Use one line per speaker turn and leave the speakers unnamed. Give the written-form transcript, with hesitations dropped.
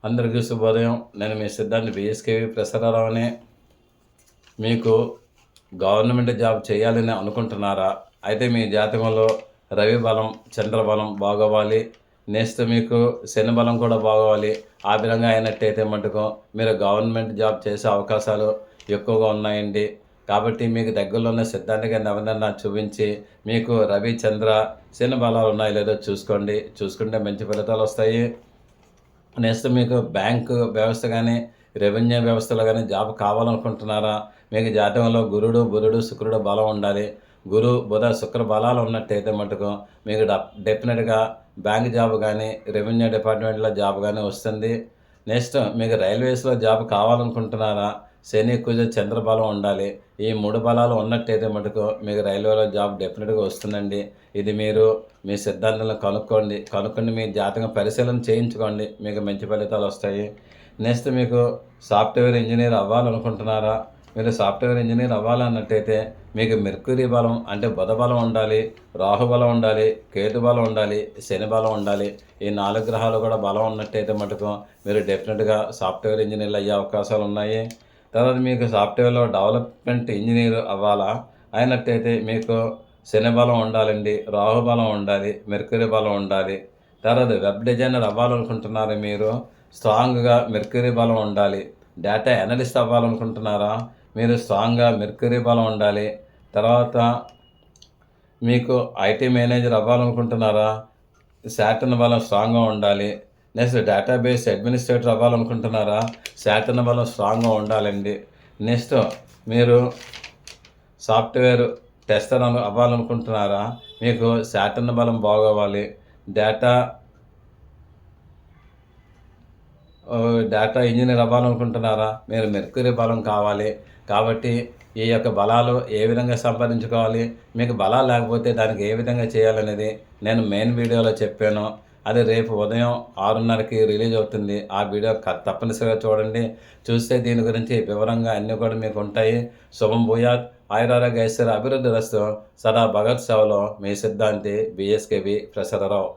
అందరికీ శుభోదయం. నేను మీ సిద్ధాంతి బిఎస్కేవి ప్రసరరావుని. మీకు గవర్నమెంట్ జాబ్ చేయాలని అనుకుంటున్నారా? అయితే మీ జాతకంలో రవి బలం, చంద్రబలం బాగోవాలి. నెక్స్ట్ మీకు శని బలం కూడా బాగోవాలి. ఆ విధంగా అయినట్టయితే మటుకు మీరు గవర్నమెంట్ జాబ్ చేసే అవకాశాలు ఎక్కువగా ఉన్నాయండి. కాబట్టి మీకు దగ్గరలో ఉన్న సిద్ధాంతికి ఎవరినైనా చూపించి మీకు రవి, చంద్ర, శని బలాలు ఉన్నాయో లేదో చూసుకోండి. చూసుకుంటే మంచి ఫలితాలు వస్తాయి. నెక్స్ట్ మీకు బ్యాంకు వ్యవస్థ కానీ, రెవెన్యూ వ్యవస్థలో కానీ జాబ్ కావాలనుకుంటున్నారా? మీకు జాతకంలో గురుడు, బుధుడు, శుక్రుడు బలం ఉండాలి. గురు, బుధ, శుక్ర బలాలు ఉన్నట్టయితే మటుకు మీకు డెఫినెట్గా బ్యాంక్ జాబ్ కానీ, రెవెన్యూ డిపార్ట్మెంట్లో జాబ్ కానీ వస్తుంది. నెక్స్ట్ మీకు రైల్వేస్లో జాబ్ కావాలనుకుంటున్నారా? శని, కుజ, చంద్ర బలం ఉండాలి. ఈ 3 బలాలు ఉన్నట్టయితే మటుకు మీకు రైల్వేలో జాబ్ డెఫినెట్గా వస్తుందండి. ఇది మీరు మీ సిద్ధాంతాలను కనుక్కొని మీ జాతకం పరిశీలన చేయించుకోండి. మీకు మంచి ఫలితాలు వస్తాయి. నెక్స్ట్ మీకు సాఫ్ట్వేర్ ఇంజనీర్ అవ్వాలనుకుంటున్నారా? మీరు సాఫ్ట్వేర్ ఇంజనీర్ అవ్వాలన్నట్టయితే మీకు మెర్క్యూరీ బలం అంటే బుధ బలం ఉండాలి, రాహు బలం ఉండాలి, కేతు బలం ఉండాలి, శని బలం ఉండాలి. ఈ 4 గ్రహాలు కూడా బలం ఉన్నట్టయితే మటుకు మీరు డెఫినెట్గా సాఫ్ట్వేర్ ఇంజనీర్లు అయ్యే అవకాశాలు ఉన్నాయి. తర్వాత మీకు సాఫ్ట్వేర్లో డెవలప్మెంట్ ఇంజనీర్ అవ్వాలా అయినట్టయితే మీకు శని బలం ఉండాలండి, రాహు బలం ఉండాలి, మెర్క్యూరీ బలం ఉండాలి. తర్వాత వెబ్ డిజైనర్ అవ్వాలనుకుంటున్నారు మీరు, స్ట్రాంగ్గా మెర్క్యూరీ బలం ఉండాలి. డేటా అనలిస్ట్ అవ్వాలనుకుంటున్నారా? మీరు స్ట్రాంగ్గా మెర్క్యూరీ బలం ఉండాలి. తర్వాత మీకు ఐటీ మేనేజర్ అవ్వాలనుకుంటున్నారా? శాటర్న్ బలం స్ట్రాంగ్గా ఉండాలి. నెక్స్ట్ డేటాబేస్ అడ్మినిస్ట్రేటర్ అవ్వాలనుకుంటున్నారా? శాటర్న్ బలం స్ట్రాంగ్గా ఉండాలండి. నెక్స్ట్ మీరు సాఫ్ట్వేర్ టెస్టర్ అవ్వాలనుకుంటున్నారా? మీకు శాటర్న్ బలం బాగోవాలి. Data engineer అవ్వాలనుకుంటున్నారా? మీరు మెర్క్యూరీ బలం కావాలి. కాబట్టి ఈ యొక్క బలాలు ఏ విధంగా సంపాదించుకోవాలి, మీకు బలాలు లేకపోతే దానికి ఏ విధంగా చేయాలనేది నేను మెయిన్ వీడియోలో చెప్పాను. అది రేపు ఉదయం 6:30కి రిలీజ్ అవుతుంది. ఆ వీడియో తప్పనిసరిగా చూడండి. చూస్తే దీని గురించి వివరంగా అన్నీ కూడా మీకు ఉంటాయి. శుభం భూయాత్. ఆయురారోగ్య ఐశ్వర్య అభివృద్ధి రస్తు. సదా భగత్ సేవలో మీ సిద్ధాంతి బిఎస్కేవి ప్రసరరావు.